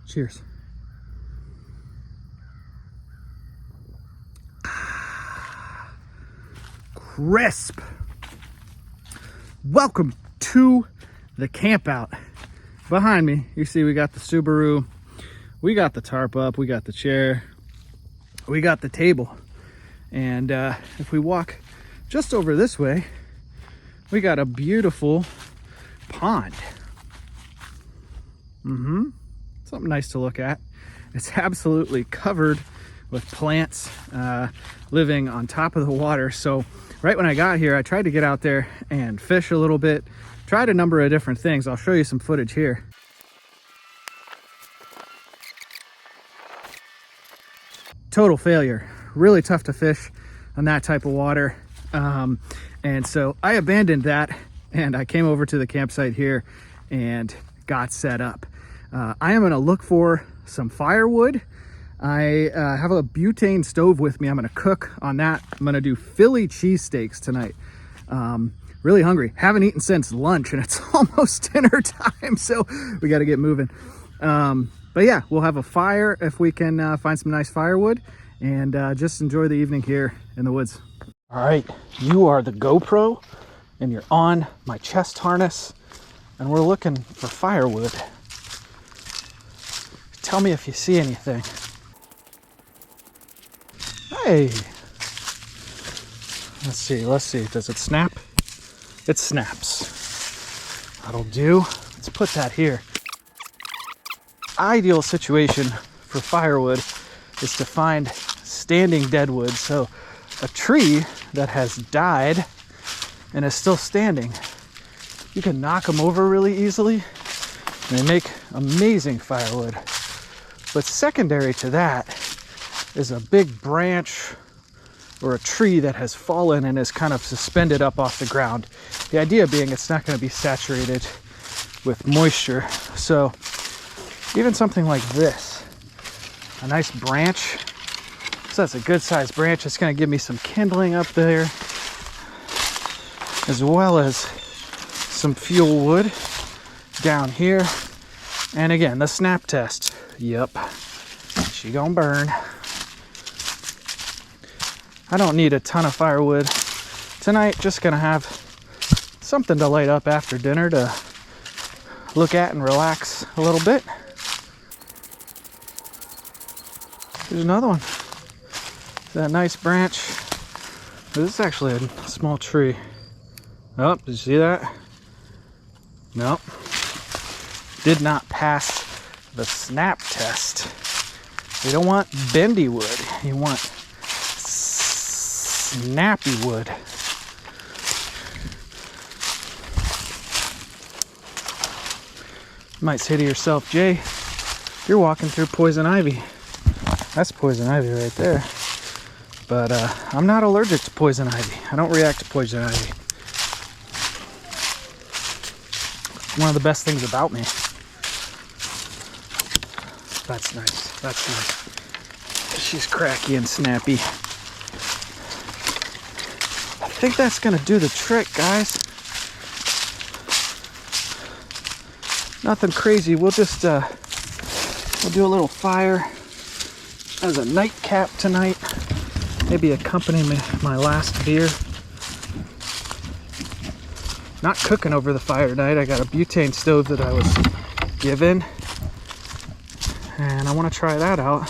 Cheers. Crisp. Welcome to the camp out. Behind me, you see we got the Subaru, we got the tarp up, we got the chair, we got the table. And if we walk just over this way, we got a beautiful pond. Something nice to look at. It's absolutely covered with plants living on top of the water. So right when I got here, I tried to get out there and fish a little bit, tried a number of different things. I'll show you some footage here. Total failure. Really tough to fish on that type of water. And so I abandoned that and I came over to the campsite here and got set up. I am gonna look for some firewood. I have a butane stove with me. I'm gonna cook on that. I'm gonna do Philly cheesesteaks tonight. Really hungry. Haven't eaten since lunch and it's almost dinner time, so we gotta get moving. But yeah, we'll have a fire if we can find some nice firewood and just enjoy the evening here in the woods. All right, you are the GoPro and you're on my chest harness and we're looking for firewood. Tell me if you see anything. Hey, let's see, does it snap? It snaps. That'll do. Let's put that here. Ideal situation for firewood is to find standing deadwood. So a tree that has died and is still standing. You can knock them over really easily and they make amazing firewood. But secondary to that is a big branch or a tree that has fallen and is kind of suspended up off the ground. The idea being it's not going to be saturated with moisture. So even something like this, a nice branch, so that's a good sized branch. It's going to give me some kindling up there, as well as some fuel wood down here. And again, the snap test. Yep, she gonna burn. I don't need a ton of firewood tonight. Just gonna have something to light up after dinner to look at and relax a little bit. There's another one. That nice branch. This is actually a small tree. Oh, did you see that? Nope. Did not pass the snap test. You don't want bendy wood. You want snappy wood. You might say to yourself, Jay, you're walking through poison ivy. That's poison ivy right there. But I'm not allergic to poison ivy. I don't react to poison ivy. One of the best things about me. That's nice. That's nice. She's cracky and snappy. I think that's gonna do the trick, guys. Nothing crazy. We'll just we'll do a little fire as a nightcap tonight. Maybe accompany my last beer. Not cooking over the fire tonight. I got a butane stove that I was given. And I want to try that out.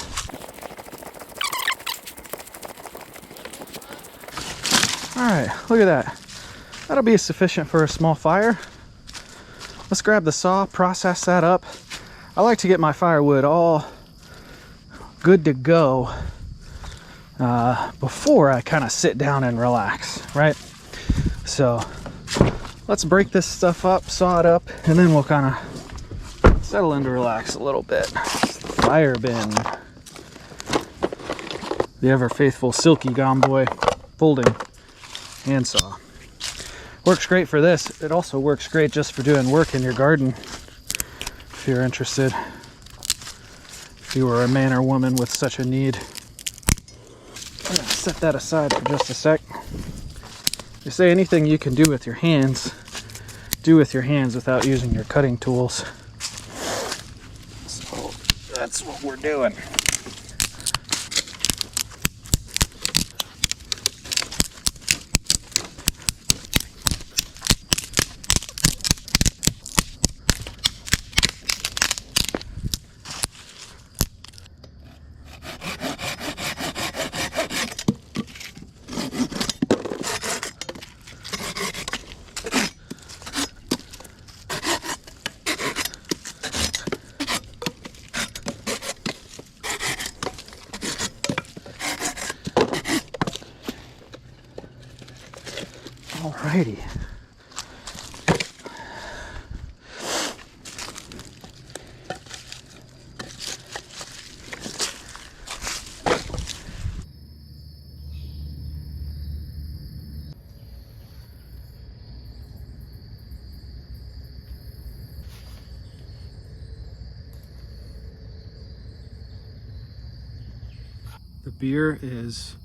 Alright, look at that. That'll be sufficient for a small fire. Let's grab the saw, process that up. I like to get my firewood all good to go before I kind of sit down and relax, right? So let's break this stuff up, saw it up, and then we'll kind of settle in to relax a little bit. Fire bin. The ever faithful Silky Gomboy folding handsaw. Works great for this. It also works great just for doing work in your garden. if you're interested. If you were a man or woman with such a need. I'm gonna set that aside for just a sec. They say anything you can do with your hands, do with your hands without using your cutting tools. So that's what we're doing. Alrighty. The beer is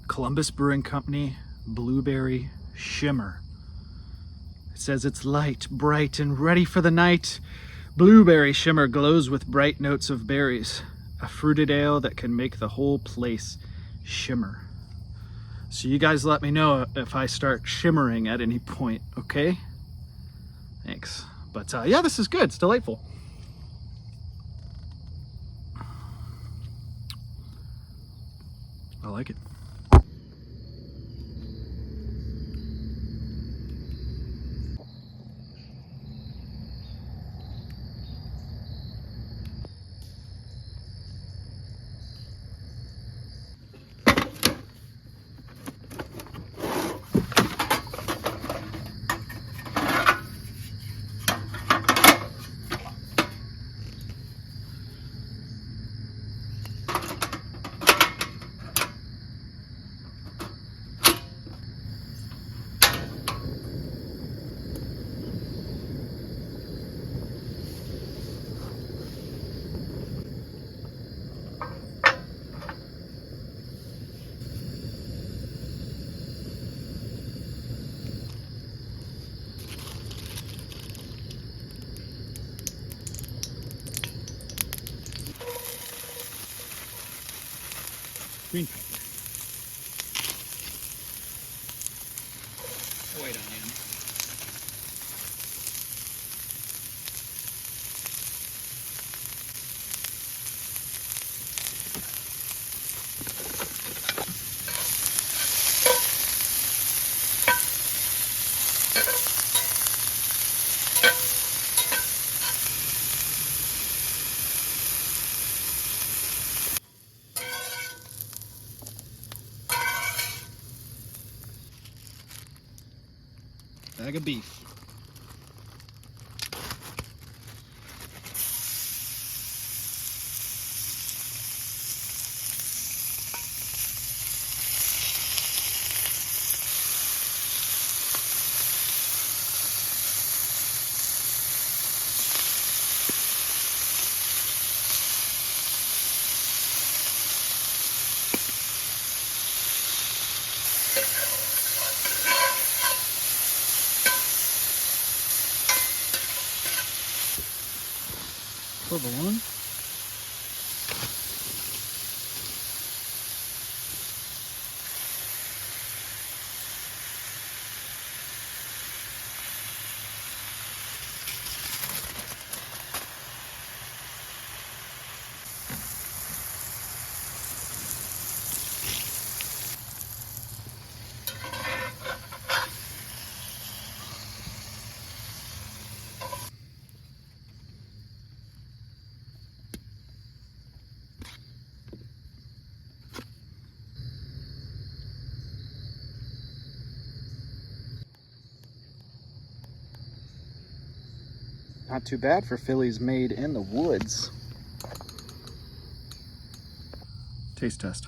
Columbus Brewing Company Blueberry Shimmer. It says it's light, bright, and ready for the night. Blueberry Shimmer glows with bright notes of berries. A fruited ale that can make the whole place shimmer. So you guys let me know if I start shimmering at any point, okay? Thanks. But yeah, this is good. It's delightful. I like it. Green pepper. White onion. Bag of beef. Provolone. Not too bad for Phillies made in the woods. Taste test.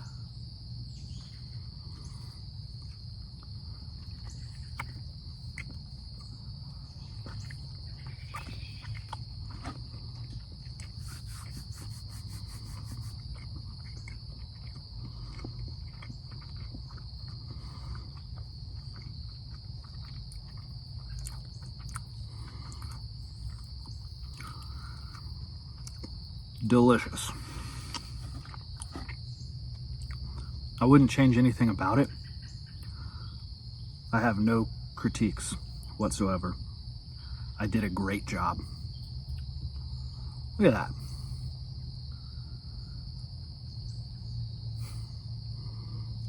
delicious. I wouldn't change anything about it. I have no critiques whatsoever. I did a great job. Look at that.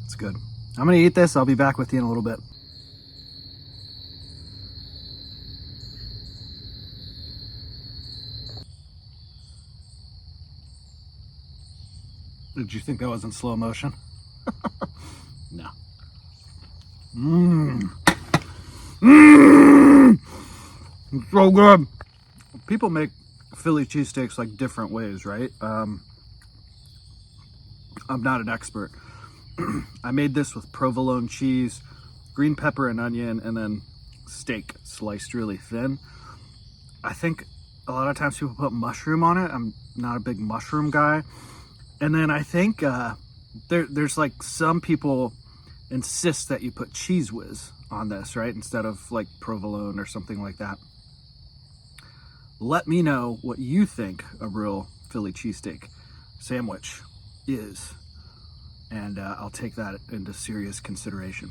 It's good. I'm gonna eat this. I'll be back with you in a little bit. Did you think that was in slow motion? No. It's so good. People make Philly cheesesteaks like different ways, right? I'm not an expert. I made this with provolone cheese, green pepper and onion, and then steak sliced really thin. I think a lot of times people put mushroom on it. I'm not a big mushroom guy. And then I think there's like some people insist that you put cheese whiz on this, right? Instead of like provolone or something like that. Let me know what you think a real Philly cheesesteak sandwich is. And I'll take that into serious consideration.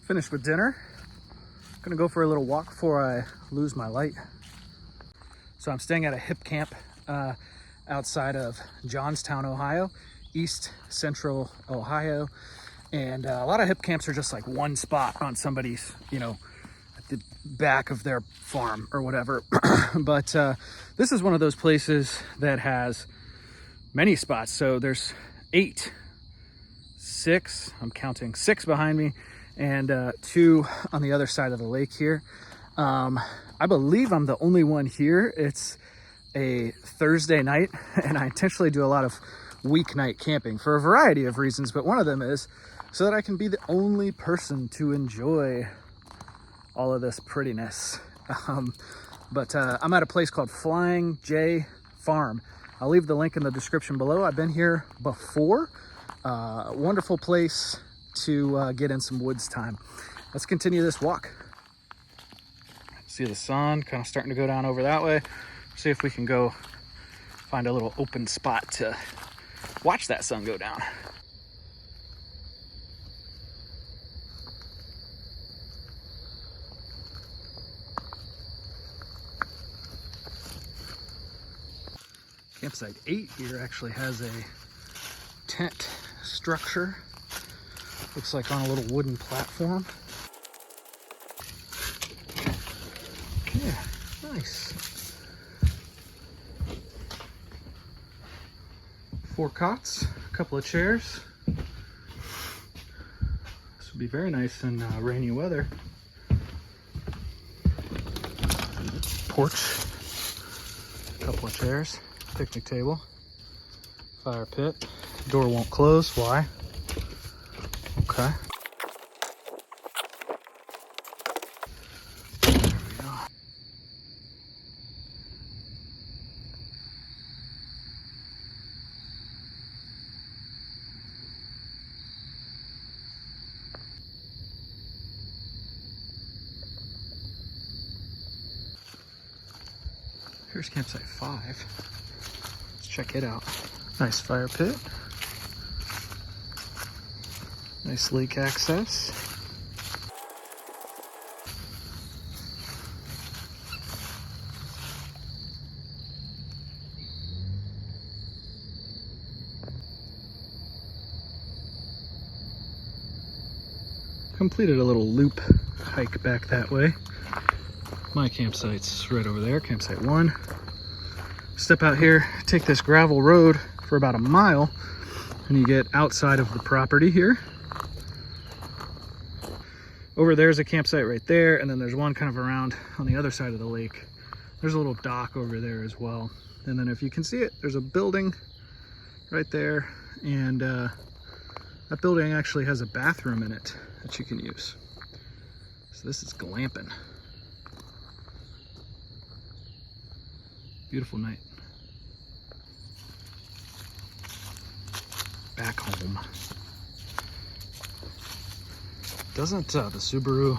Finished with dinner. Gonna go for a little walk before I lose my light. So I'm staying at a hip camp outside of Johnstown, Ohio, east central Ohio. And a lot of hip camps are just like one spot on somebody's, at the back of their farm or whatever. But this is one of those places that has many spots. So there's 6, I'm counting 6 behind me, and 2 on the other side of the lake here. I believe I'm the only one here. It's a Thursday night, and I intentionally do a lot of weeknight camping for a variety of reasons, but one of them is so that I can be the only person to enjoy all of this prettiness. But I'm at a place called Flying J Farm. I'll leave the link in the description below. I've been here before. Wonderful place to get in some woods time. Let's continue this walk. See the sun kind of starting to go down over that way. See if we can go find a little open spot to watch that sun go down. Campsite 8 here actually has a tent structure. Looks like on a little wooden platform. Yeah, nice. 4 cots, a couple of chairs. This would be very nice in rainy weather. Porch, a couple of chairs, picnic table, fire pit. Door won't close. Why? Okay. There we go. Here's campsite 5. Let's check it out. Nice fire pit. Nice lake access. Completed a little loop hike back that way. My campsite's right over there, campsite 1. Step out here, take this gravel road for about a mile, and you get outside of the property here. Over there's a campsite right there, and then there's one kind of around on the other side of the lake. There's a little dock over there as well. And then if you can see it, there's a building right there, and that building actually has a bathroom in it that you can use. So this is glamping. Beautiful night. Back home. Doesn't the Subaru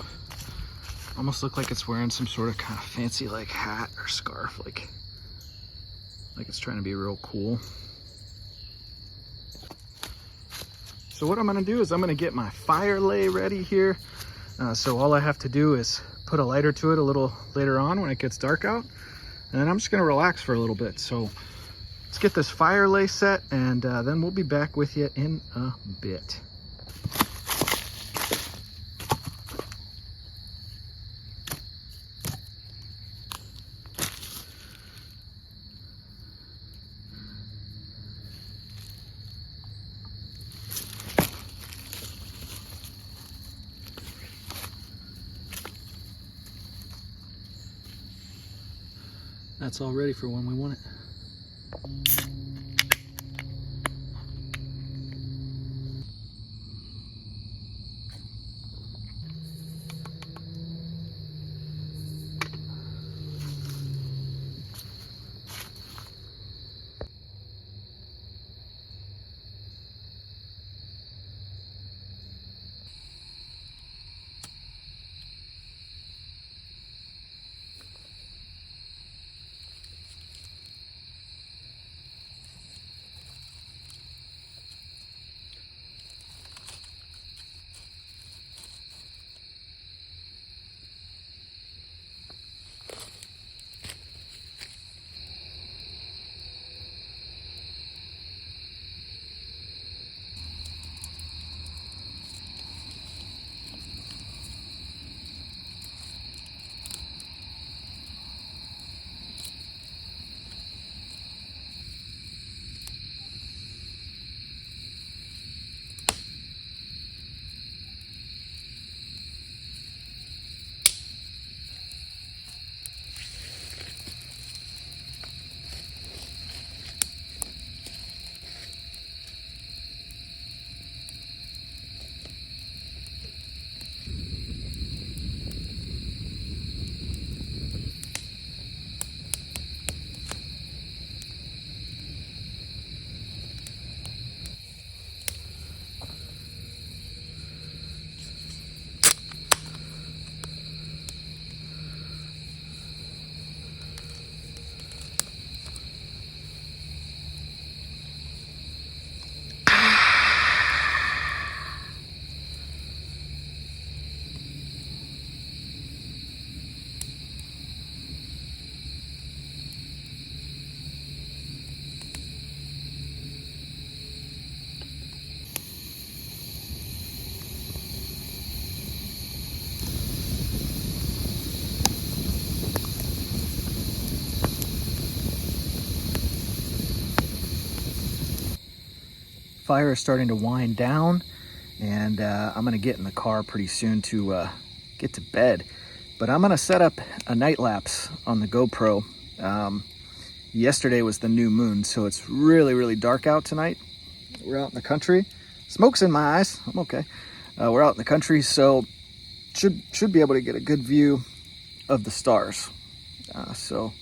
almost look like it's wearing some sort of kind of fancy like hat or scarf? Like, like it's trying to be real cool. So what I'm gonna do is I'm gonna get my fire lay ready here. So all I have to do is put a lighter to it a little later on when it gets dark out. And then I'm just gonna relax for a little bit. So let's get this fire lay set, and then we'll be back with you in a bit. That's all ready for when we want it. Fire is starting to wind down, and I'm gonna get in the car pretty soon to get to bed. But I'm gonna set up a night lapse on the GoPro. Yesterday was the new moon, so it's really, really dark out tonight. We're out in the country. Smoke's in my eyes, I'm okay. We're out in the country, so should be able to get a good view of the stars. So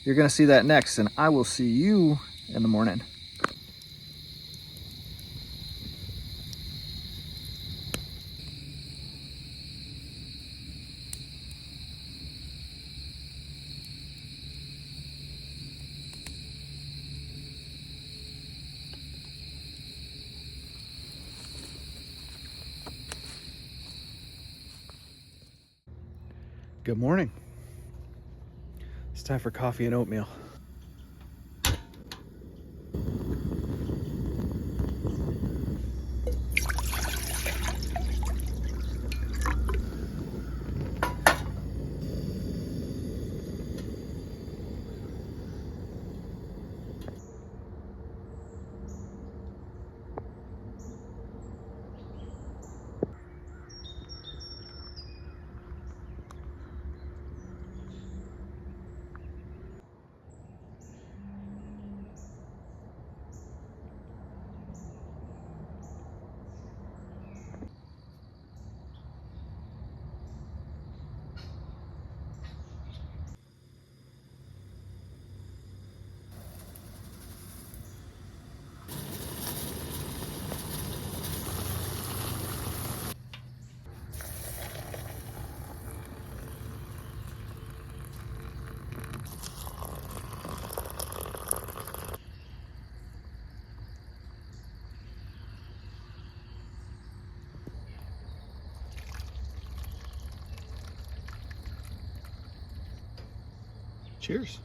you're gonna see that next, and I will see you in the morning. Good morning. It's time for coffee and oatmeal. Cheers.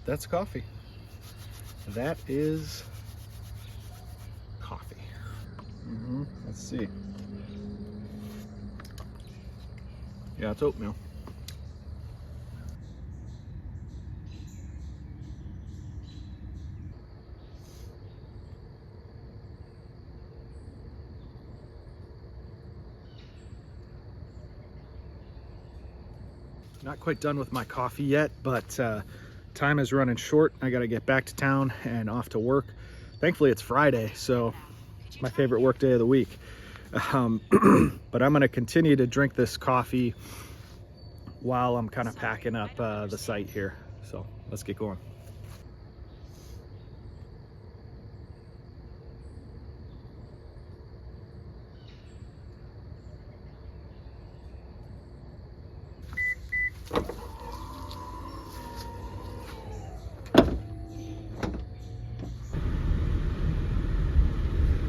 That's coffee. That is coffee. Let's see. Yeah, it's oatmeal. Not quite done with my coffee yet, but time is running short. I got to get back to town and off to work. Thankfully, it's Friday, so it's my favorite work day of the week. But I'm going to continue to drink this coffee while I'm kind of packing up the site here. So let's get going.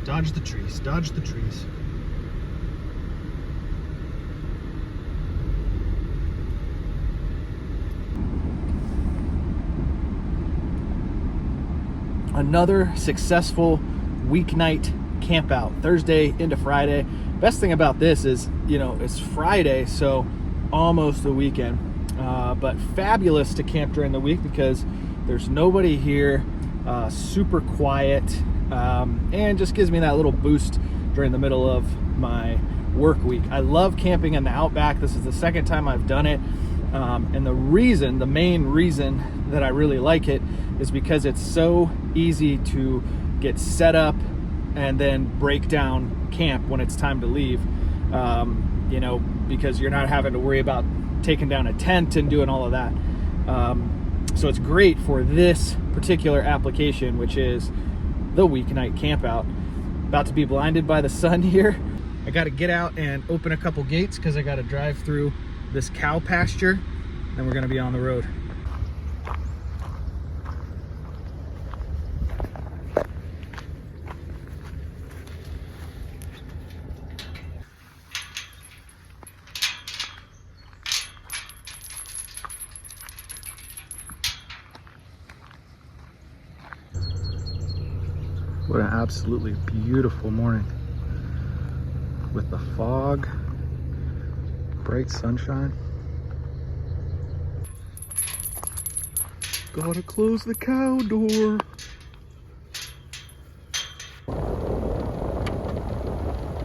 Dodge the trees, dodge the trees. Another successful weeknight camp out, Thursday into Friday. Best thing about this is, you know, it's Friday, so almost the weekend, but fabulous to camp during the week because there's nobody here, super quiet, and just gives me that little boost during the middle of my work week. I love camping in the outback. This is the second time I've done it, and the main reason that I really like it is because it's so easy to get set up and then break down camp when it's time to leave, you know, because you're not having to worry about taking down a tent and doing all of that. So it's great for this particular application, which is the weeknight camp out. About to be blinded by the sun here. I got to get out and open a couple gates because I got to drive through this cow pasture, then we're going to be on the road. What an absolutely beautiful morning with the fog, bright sunshine. Gotta close the cow door.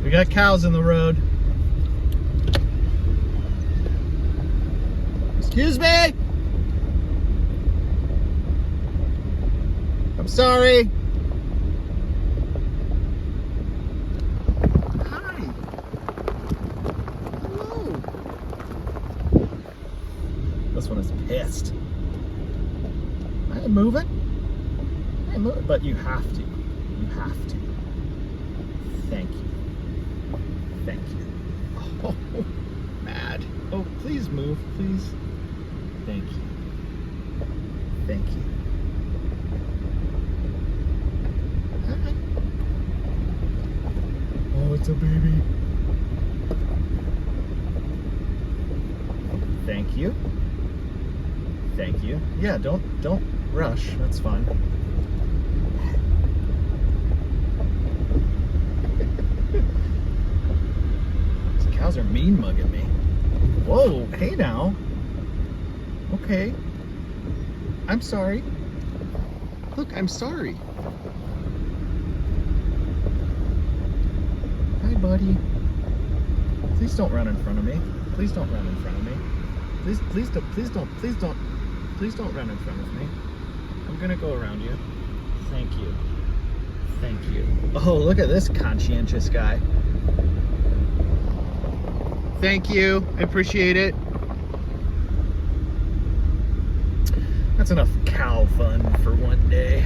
We got cows in the road. Excuse me. I'm sorry. This one is pissed. I ain't moving. I ain't moving. But you have to. You have to. Thank you. Thank you. Oh, mad. Oh, please move, please. Thank you. Thank you. Hi. Oh, it's a baby. Thank you. Thank you. Yeah, don't rush. That's fine. These cows are mean mugging me. Whoa, hey now. Okay. I'm sorry. Look, I'm sorry. Hi, buddy. Please don't run in front of me. Please don't run in front of me. Please don't run in front of me. I'm gonna go around you. Thank you. Thank you. Oh, look at this conscientious guy. Thank you. I appreciate it. That's enough cow fun for one day.